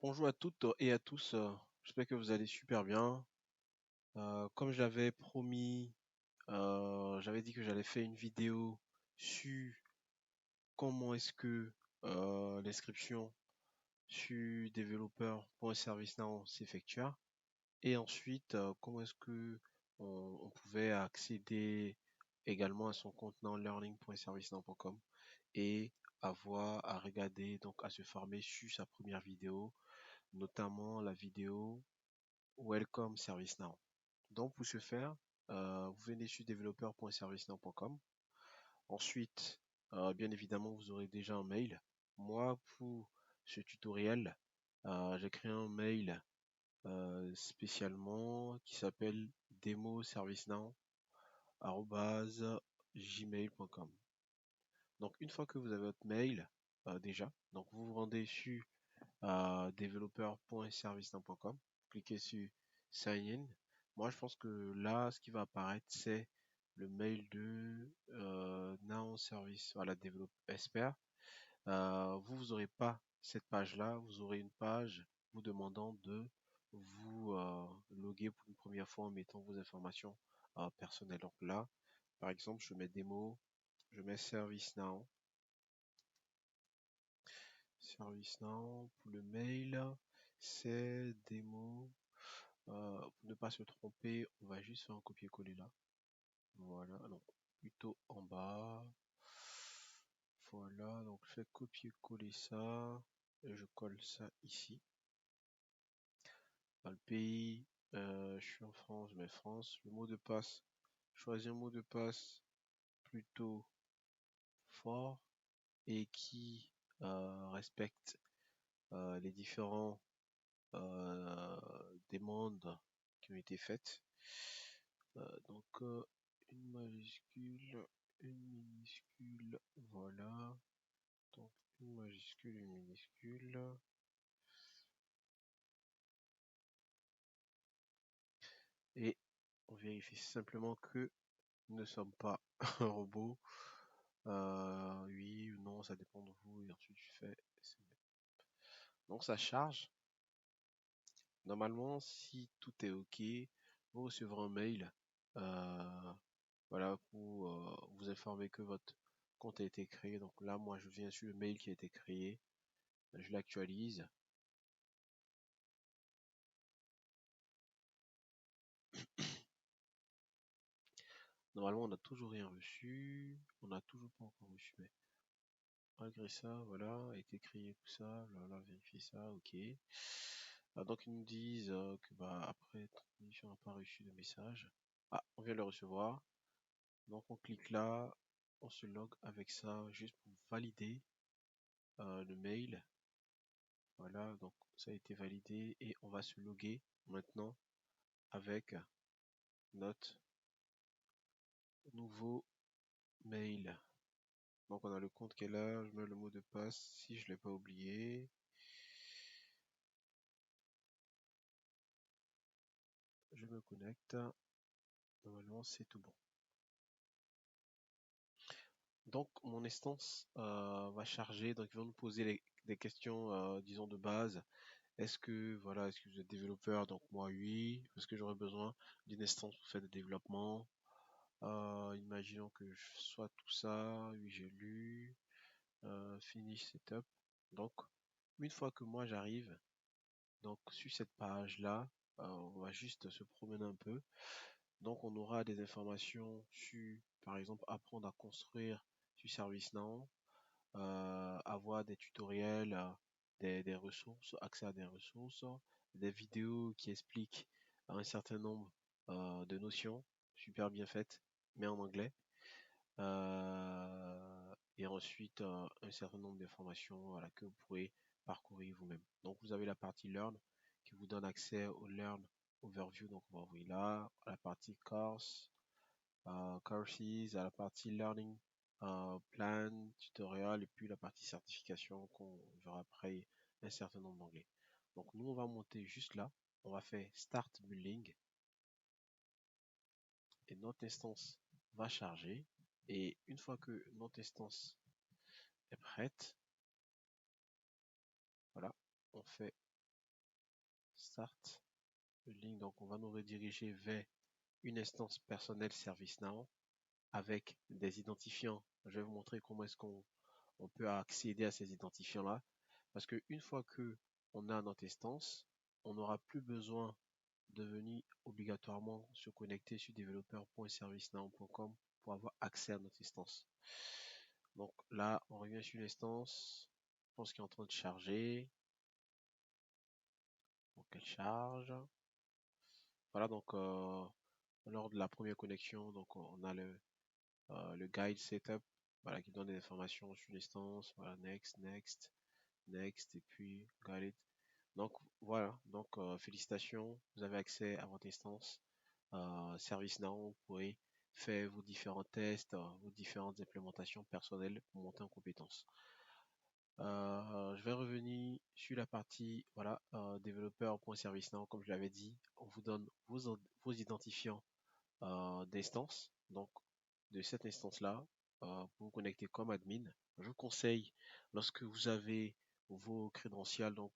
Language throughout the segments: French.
Bonjour à toutes et à tous, j'espère que vous allez super bien. Comme j'avais promis, j'avais dit que j'allais faire une vidéo sur comment est-ce que l'inscription sur developer.servicenow s'effectue et ensuite comment est-ce que on pouvait accéder également à son compte dans learning.servicenow.com et avoir à regarder, donc à se former sur sa première vidéo, notamment la vidéo Welcome ServiceNow. Donc pour ce faire, vous venez sur developer.servicenow.com. Ensuite, bien évidemment, vous aurez déjà un mail. Moi, pour ce tutoriel, j'ai créé un mail spécialement qui s'appelle demoservicenow@gmail.com. Donc une fois que vous avez votre mail, déjà, donc vous vous rendez sur developer.servicenow.com, cliquez sur Sign in. Moi, je pense que là, ce qui va apparaître, c'est le mail de Now Service, voilà, Develop Expert. Vous n'aurez pas cette page-là, vous aurez une page vous demandant de vous loguer pour une première fois en mettant vos informations personnelles. Donc là, par exemple, je mets démo, je mets ServiceNow. ServiceNow pour le mail, c'est démo. Pour ne pas se tromper, on va juste faire un copier-coller là. Voilà, non, plutôt en bas. Voilà, donc je fais copier-coller ça et je colle ça ici. Dans le pays, je suis en France, je mets France. Le mot de passe, choisis un mot de passe plutôt fort et qui respecte les différents demandes qui ont été faites. Donc une majuscule, une minuscule, voilà. Donc une majuscule, une minuscule. Et on vérifie simplement que nous ne sommes pas un robot. Oui ou non, ça dépend de vous. Et ensuite je fais. Donc ça charge. Normalement, si tout est OK, vous recevrez un mail. Voilà, pour vous informer que votre compte a été créé. Donc là, moi, je viens sur le mail qui a été créé. Je l'actualise. Normalement, on n'a toujours rien reçu. On n'a toujours pas encore reçu. Mais malgré ça, voilà, a été créé tout ça. Là, vérifier ça, ok. Donc ils nous disent que bah après 30 minutes, on n'a pas reçu de message. Ah, on vient de le recevoir. Donc on clique là, on se log avec ça juste pour valider le mail. Voilà, donc ça a été validé et on va se loguer maintenant avec notre nouveau mail. Donc on a le compte qui est là, je mets le mot de passe si je l'ai pas oublié. Je me connecte. Normalement c'est tout bon. Donc mon instance va charger, donc ils vont nous poser des questions disons de base. Est-ce que voilà, est-ce que vous êtes développeur? Donc moi oui, parce que j'aurais besoin d'une instance pour faire du développement. Imaginons que je sois tout ça, oui j'ai lu, finish setup. Donc une fois que moi j'arrive, donc sur cette page là, on va juste se promener un peu. Donc on aura des informations sur, par exemple, apprendre à construire sur ServiceNow, avoir des tutoriels, des ressources, accès à des ressources, des vidéos qui expliquent un certain nombre de notions super bien faites, mais en anglais. Et ensuite un certain nombre d'informations, voilà, que vous pourrez parcourir vous-même. Donc vous avez la partie Learn qui vous donne accès au Learn Overview, donc on va ouvrir là, à la partie Courses, à la partie Learning Plan, Tutorial, et puis la partie certification qu'on verra après un certain nombre d'anglais. Donc nous on va monter juste là, on va faire Start Building et notre instance va charger. Et une fois que notre instance est prête, voilà, on fait Start le link. Donc, on va nous rediriger vers une instance personnelle ServiceNow avec des identifiants. Je vais vous montrer comment est-ce qu'on peut accéder à ces identifiants-là. Parce qu'une fois que on a notre instance, on n'aura plus besoin de venir obligatoirement se connecter sur developer.servicenow.com pour avoir accès à notre instance. Donc là, on revient sur l'instance. Je pense qu'il est en train de charger. Donc elle charge. Voilà, donc lors de la première connexion, donc on a le guide setup, voilà, qui donne des informations sur l'instance. Voilà, next, next, next, et puis guide. Donc voilà, donc félicitations, vous avez accès à votre instance ServiceNow. Vous pourrez faire vos différents tests, vos différentes implémentations personnelles pour monter en compétences. Je vais revenir sur la partie voilà développeur.servicenow. Comme je l'avais dit, on vous donne vos identifiants d'instance. Donc de cette instance-là, pour vous connecter comme admin, je vous conseille, lorsque vous avez vos crédentials, donc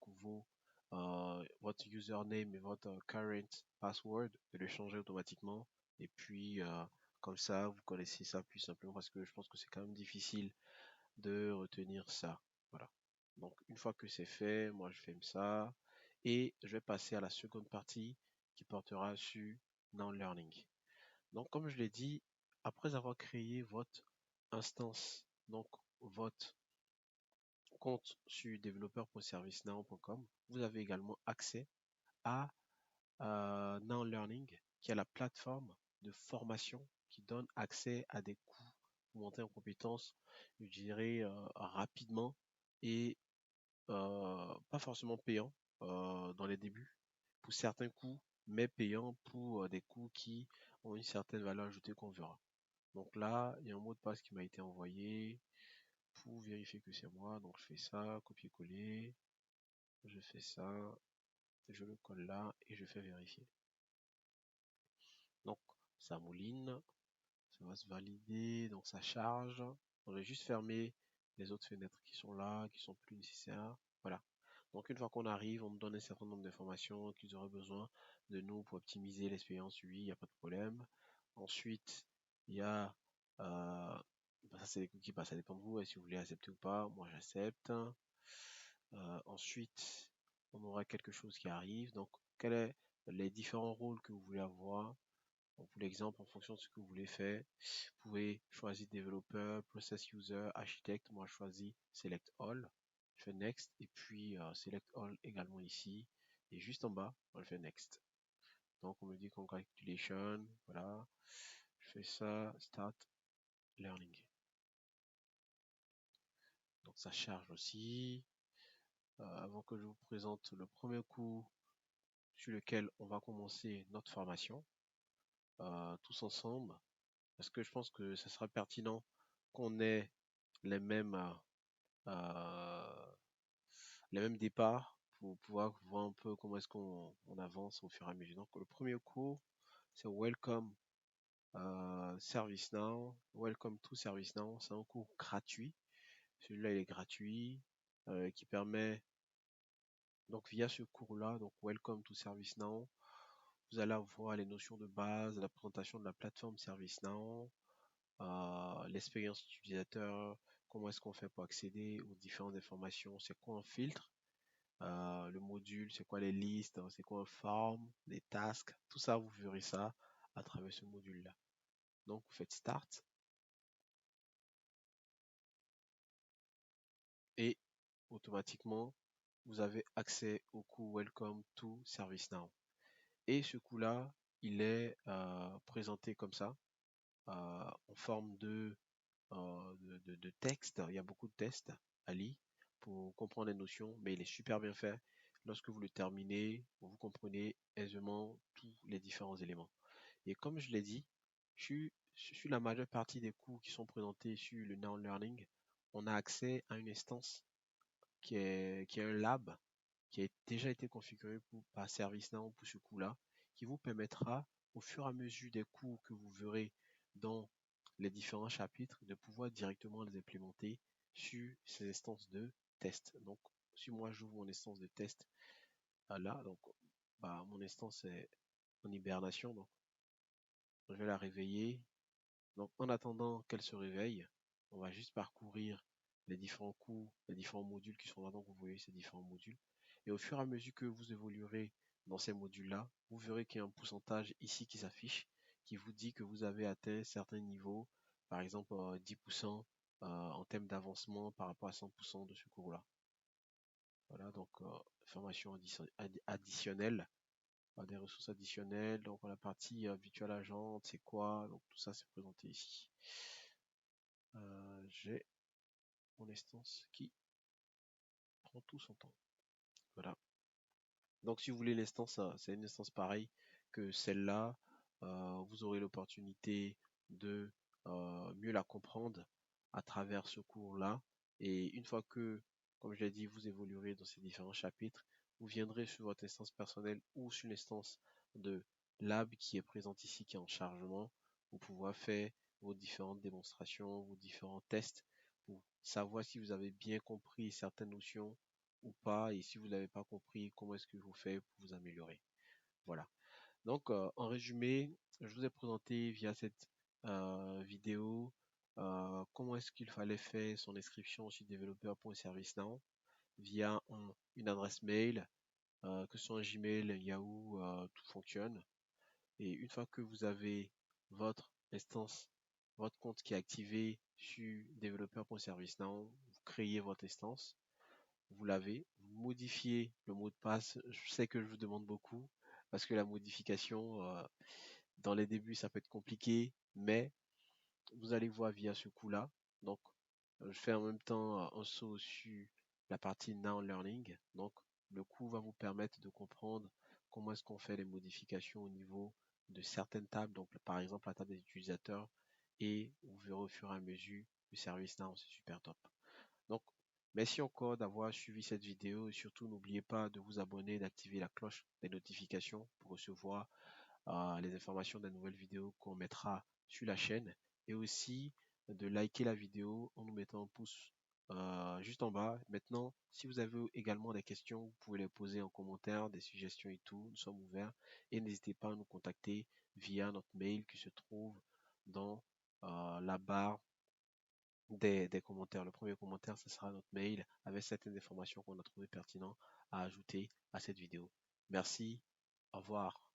votre username et votre current password, de le changer automatiquement. Et puis, comme ça, vous connaissez ça plus simplement parce que je pense que c'est quand même difficile de retenir ça. Voilà. Donc, une fois que c'est fait, moi, je ferme ça et je vais passer à la seconde partie qui portera sur Now Learning. Donc, comme je l'ai dit, après avoir créé votre instance, donc votre compte sur developer.servicenow.com, vous avez également accès à Now Learning, qui est la plateforme de formation qui donne accès à des cours pour monter en compétences, je dirais, rapidement et pas forcément payant dans les débuts pour certains coûts, mais payant pour des coûts qui ont une certaine valeur ajoutée qu'on verra. Donc là, il y a un mot de passe qui m'a été envoyé pour vérifier que c'est moi. Donc je fais ça, copier-coller, je fais ça, je le colle là et je fais vérifier. Donc ça mouline, ça va se valider, donc ça charge. On va juste fermer les autres fenêtres qui sont là, qui sont plus nécessaires. Voilà. Donc une fois qu'on arrive, on nous donne un certain nombre d'informations qu'ils auraient besoin de nous pour optimiser l'expérience. Oui, il n'y a pas de problème. Ensuite, il y a ça c'est des cookies, ça dépend de vous, et si vous voulez accepter ou pas. Moi j'accepte. Ensuite, on aura quelque chose qui arrive. Donc, quels sont les différents rôles que vous voulez avoir? Donc, pour l'exemple, en fonction de ce que vous voulez faire, vous pouvez choisir développeur, process user, architecte. Moi, je choisis select all. Je fais next et puis select all également ici. Et juste en bas, je fais next. Donc, on me dit congratulations. Voilà. Je fais ça, start learning. Donc, ça charge aussi. Avant que je vous présente le premier cours sur lequel on va commencer notre formation tous ensemble, parce que je pense que ce sera pertinent qu'on ait les mêmes, les mêmes départs pour pouvoir voir un peu comment est-ce qu'on avance au fur et à mesure. Donc, le premier cours, c'est Welcome ServiceNow. Welcome to ServiceNow. C'est un cours gratuit. Celui-là, il est gratuit, qui permet, donc via ce cours-là, donc Welcome to ServiceNow, vous allez avoir les notions de base, la présentation de la plateforme ServiceNow, l'expérience utilisateur, comment est-ce qu'on fait pour accéder aux différentes informations, c'est quoi un filtre, le module, c'est quoi les listes, c'est quoi un form, les tasks, tout ça, vous verrez ça à travers ce module-là. Donc, vous faites Start et automatiquement, vous avez accès au cours Welcome to ServiceNow. Et ce cours-là, il est présenté comme ça, en forme de texte. Il y a beaucoup de tests à lire pour comprendre les notions, mais il est super bien fait. Lorsque vous le terminez, vous comprenez aisément tous les différents éléments. Et comme je l'ai dit, sur la majeure partie des cours qui sont présentés sur le Now Learning, on a accès à une instance qui est un lab qui a déjà été configuré par ServiceNow pour ce cours-là, qui vous permettra, au fur et à mesure des cours que vous verrez dans les différents chapitres, de pouvoir directement les implémenter sur ces instances de test. Donc, si moi j'ouvre mon instance de test là, donc bah, mon instance est en hibernation, donc je vais la réveiller. Donc, en attendant qu'elle se réveille, on va juste parcourir les différents cours, les différents modules qui sont là. Donc, vous voyez ces différents modules. Et au fur et à mesure que vous évoluerez dans ces modules-là, vous verrez qu'il y a un pourcentage ici qui s'affiche, qui vous dit que vous avez atteint certains niveaux, par exemple 10% en termes d'avancement par rapport à 100% de ce cours-là. Voilà, donc formation additionnelle, des ressources additionnelles. Donc, la partie Virtual Agent, c'est quoi? Donc, tout ça, c'est présenté ici. J'ai mon instance qui prend tout son temps. Voilà. Donc, si vous voulez l'instance, c'est une instance pareille que celle-là. Vous aurez l'opportunité de mieux la comprendre à travers ce cours-là. Et une fois que, comme je l'ai dit, vous évoluerez dans ces différents chapitres, vous viendrez sur votre instance personnelle ou sur l'instance de lab qui est présente ici, qui est en chargement, pour pouvoir faire vos différentes démonstrations, vos différents tests, pour savoir si vous avez bien compris certaines notions ou pas, et si vous n'avez pas compris, comment est-ce que vous faites pour vous améliorer. Voilà. Donc, en résumé, je vous ai présenté via cette vidéo comment est-ce qu'il fallait faire son inscription sur développeur.servicenow via une adresse mail, que ce soit un Gmail, Yahoo, tout fonctionne. Et une fois que vous avez votre instance, votre compte qui est activé sur développeur.servicenow, vous créez votre instance, vous l'avez, vous modifiez le mot de passe. Je sais que je vous demande beaucoup parce que la modification, dans les débuts, ça peut être compliqué, mais vous allez voir via ce coup-là. Donc, je fais en même temps un saut sur la partie Now Learning. Donc, le coup va vous permettre de comprendre comment est-ce qu'on fait les modifications au niveau de certaines tables. Donc, par exemple, la table des utilisateurs. Et vous verrez au fur et à mesure le service Now, c'est super top. Donc, merci encore d'avoir suivi cette vidéo et surtout n'oubliez pas de vous abonner et d'activer la cloche des notifications pour recevoir les informations des nouvelles vidéos qu'on mettra sur la chaîne et aussi de liker la vidéo en nous mettant un pouce juste en bas. Maintenant, si vous avez également des questions, vous pouvez les poser en commentaire, des suggestions et tout. Nous sommes ouverts et n'hésitez pas à nous contacter via notre mail qui se trouve dans la barre des commentaires. Le premier commentaire, ce sera notre mail avec certaines informations qu'on a trouvées pertinentes à ajouter à cette vidéo. Merci, au revoir.